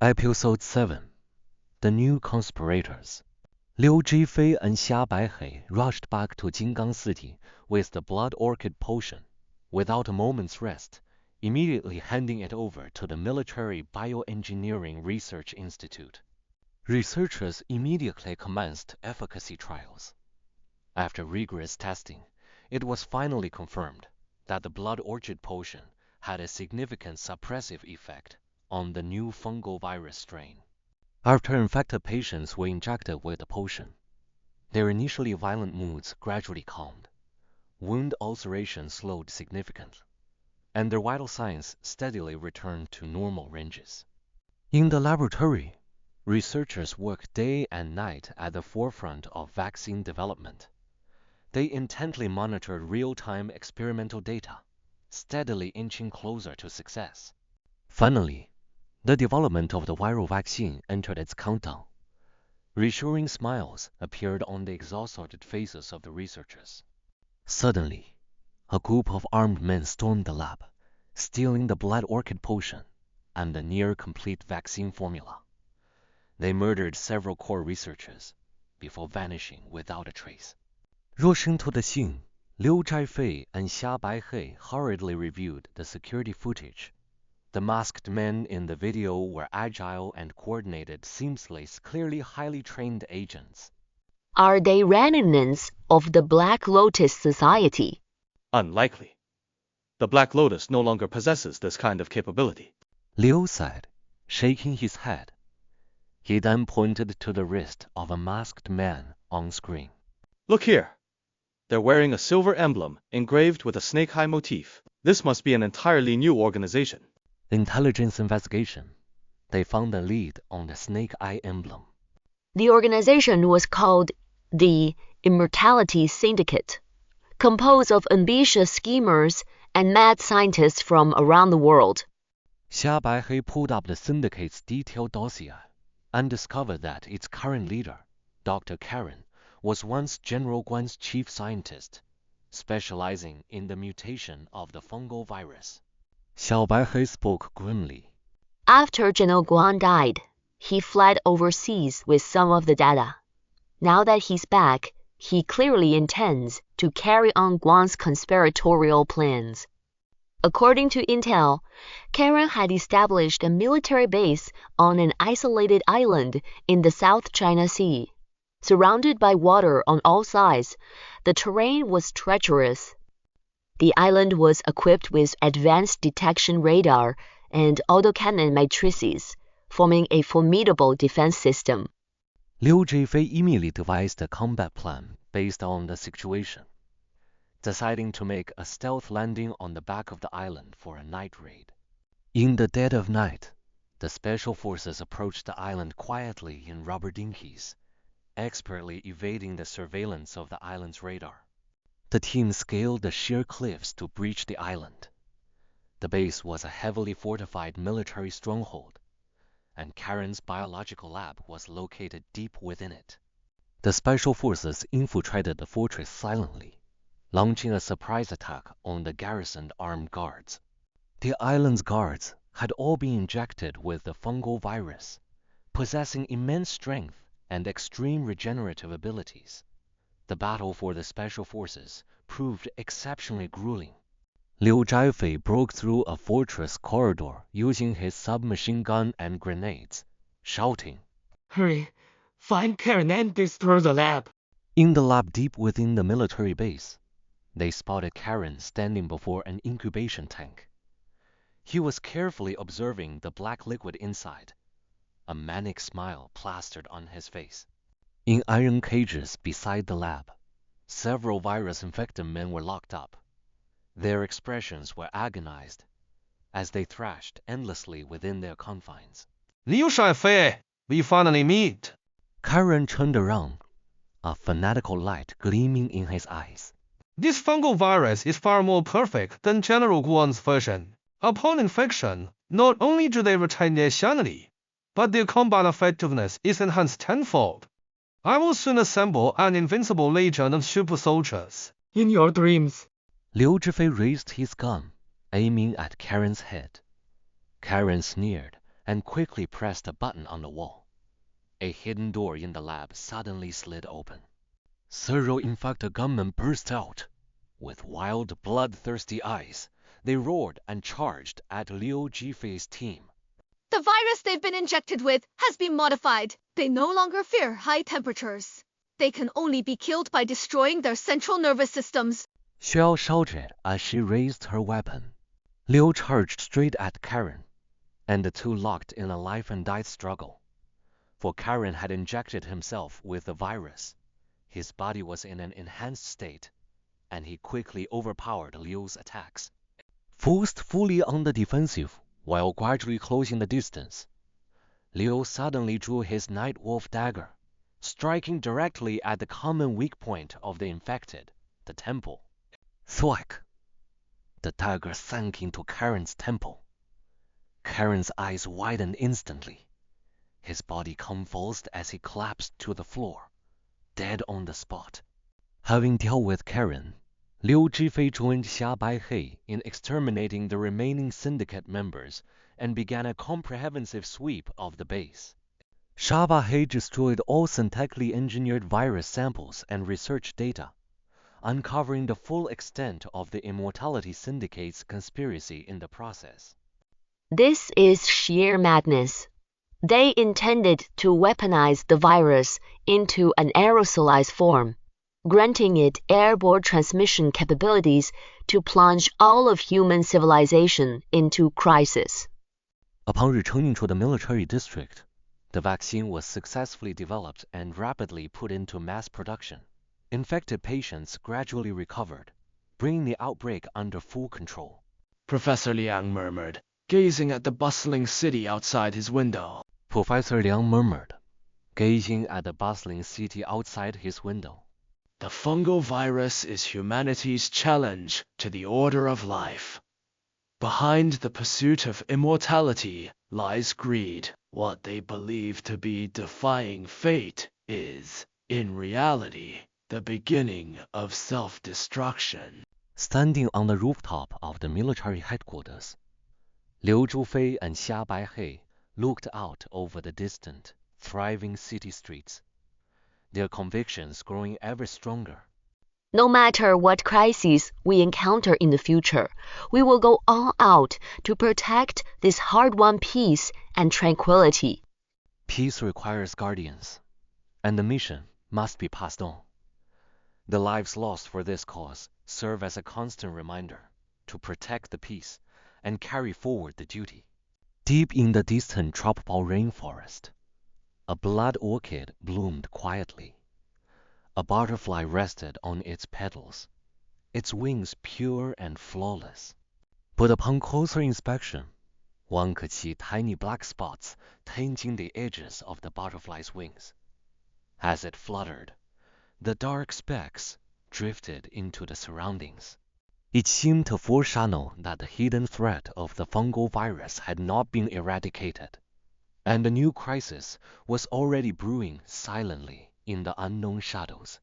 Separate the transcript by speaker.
Speaker 1: Episode 7 The New Conspirators. Liu Zhifei and Xia Baihe rushed back to Jinggang City with the blood orchid potion, without a moment's rest, immediately handing it over to the Military Bioengineering Research Institute. Researchers immediately commenced efficacy trials. After rigorous testing, it was finally confirmed that the blood orchid potion had a significant suppressive effect on the new fungal virus strain. After infected patients were injected with the potion, their initially violent moods gradually calmed, wound ulcerations slowed significantly, and their vital signs steadily returned to normal ranges. In the laboratory, researchers worked day and night at the forefront of vaccine development. They intently monitored real-time experimental data, steadily inching closer to success. Finally, the development of the viral vaccine entered its countdown. Reassuring smiles appeared on the exhausted faces of the researchers. Suddenly, a group of armed men stormed the lab, stealing the blood orchid potion and the near-complete vaccine formula. They murdered several core researchers before vanishing without a trace. Rushing to the scene, Liu Zhifei and Xia Baihe hurriedly reviewed the security footage. The masked men in the video were agile and coordinated seamlessly, clearly highly trained agents.
Speaker 2: Are they remnants of the Black Lotus Society?
Speaker 3: Unlikely. The Black Lotus no longer possesses this kind of capability.
Speaker 1: Liu said, shaking his head. He then pointed to the wrist of a masked man on screen.
Speaker 3: Look here. They're wearing a silver emblem engraved with a snake-eye motif. This must be an entirely new organization.
Speaker 1: Intelligence investigation. They found the lead on the snake-eye emblem.
Speaker 2: The organization was called the Immortality Syndicate, composed of ambitious schemers and mad scientists from around the world.
Speaker 1: Xia Baihe pulled up the syndicate's detailed dossier and discovered that its current leader, Dr. Karen, was once General Guan's chief scientist, specializing in the mutation of the fungal virus. Xiao Baihe spoke grimly.
Speaker 2: After General Guan died, he fled overseas with some of the data. Now that he's back, he clearly intends to carry on Guan's conspiratorial plans. According to intel, Karen had established a military base on an isolated island in the South China Sea. Surrounded by water on all sides, the terrain was treacherous. The island was equipped with advanced detection radar and autocannon matrices, forming a formidable defense system.
Speaker 1: Liu Zhifei immediately devised a combat plan based on the situation, deciding to make a stealth landing on the back of the island for a night raid. In the dead of night, the special forces approached the island quietly in rubber dinghies, expertly evading the surveillance of the island's radar. The team scaled the sheer cliffs to breach the island. The base was a heavily fortified military stronghold, and Karen's biological lab was located deep within it. The special forces infiltrated the fortress silently, launching a surprise attack on the garrisoned armed guards. The island's guards had all been injected with the fungal virus, possessing immense strength and extreme regenerative abilities. The battle for the special forces proved exceptionally grueling. Liu Zhifei broke through a fortress corridor using his submachine gun and grenades, shouting,
Speaker 4: Hurry! Find Karen and destroy the lab!
Speaker 1: In the lab deep within the military base, they spotted Karen standing before an incubation tank. He was carefully observing the black liquid inside, a manic smile plastered on his face. In iron cages beside the lab, several virus-infected men were locked up. Their expressions were agonized as they thrashed endlessly within their confines.
Speaker 4: Liu Zhifei, we finally meet!
Speaker 1: Karen turned around, a fanatical light gleaming in his eyes.
Speaker 4: This fungal virus is far more perfect than General Guan's version. Upon infection, not only do they retain their sanity, but their combat effectiveness is enhanced tenfold. I will soon assemble an invincible legion of super soldiers. In your dreams.
Speaker 1: Liu Zhifei raised his gun, aiming at Karen's head. Karen sneered and quickly pressed a button on the wall. A hidden door in the lab suddenly slid open. Several infected gunmen burst out. With wild, bloodthirsty eyes, they roared and charged at Liu Zhifei's team.
Speaker 5: The virus they've been injected with has been modified. They no longer fear high temperatures. They can only be killed by destroying their central nervous systems.
Speaker 1: Xiao shouted as she raised her weapon. Liu charged straight at Karen, and the two locked in a life-and-death struggle. For Karen had injected himself with the virus. His body was in an enhanced state, and he quickly overpowered Liu's attacks. Forced fully on the defensive, while gradually closing the distance, Liu suddenly drew his Nightwolf dagger, striking directly at the common weak point of the infected, the temple. Thwack! The dagger sank into Karen's temple. Karen's eyes widened instantly. His body convulsed as he collapsed to the floor, dead on the spot. Having dealt with Karen, Liu Zhifei joined Xia Baihei in exterminating the remaining syndicate members and began a comprehensive sweep of the base. Xia Baihei destroyed all synthetically engineered virus samples and research data, uncovering the full extent of the Immortality Syndicate's conspiracy in the process.
Speaker 2: This is sheer madness. They intended to weaponize the virus into an aerosolized form, granting it airborne transmission capabilities to plunge all of human civilization into crisis.
Speaker 1: Upon returning to the military district, the vaccine was successfully developed and rapidly put into mass production. Infected patients gradually recovered, bringing the outbreak under full control.
Speaker 6: Professor Liang murmured, gazing at the bustling city outside his window.
Speaker 1: Professor Liang murmured, gazing at the bustling city outside his window.
Speaker 6: The fungal virus is humanity's challenge to the order of life. Behind the pursuit of immortality lies greed. What they believe to be defying fate is, in reality, the beginning of self-destruction.
Speaker 1: Standing on the rooftop of the military headquarters, Liu Zhifei and Xia Baihei looked out over the distant, thriving city streets, their convictions growing ever stronger.
Speaker 2: No matter what crises we encounter in the future, we will go all out to protect this hard-won peace and tranquility.
Speaker 1: Peace requires guardians, and the mission must be passed on. The lives lost for this cause serve as a constant reminder to protect the peace and carry forward the duty. Deep in the distant tropical rainforest, a blood orchid bloomed quietly. A butterfly rested on its petals, its wings pure and flawless. But upon closer inspection, one could see tiny black spots tinging the edges of the butterfly's wings. As it fluttered, the dark specks drifted into the surroundings. It seemed to foreshadow that the hidden threat of the fungal virus had not been eradicated, and a new crisis was already brewing silently in the unknown shadows.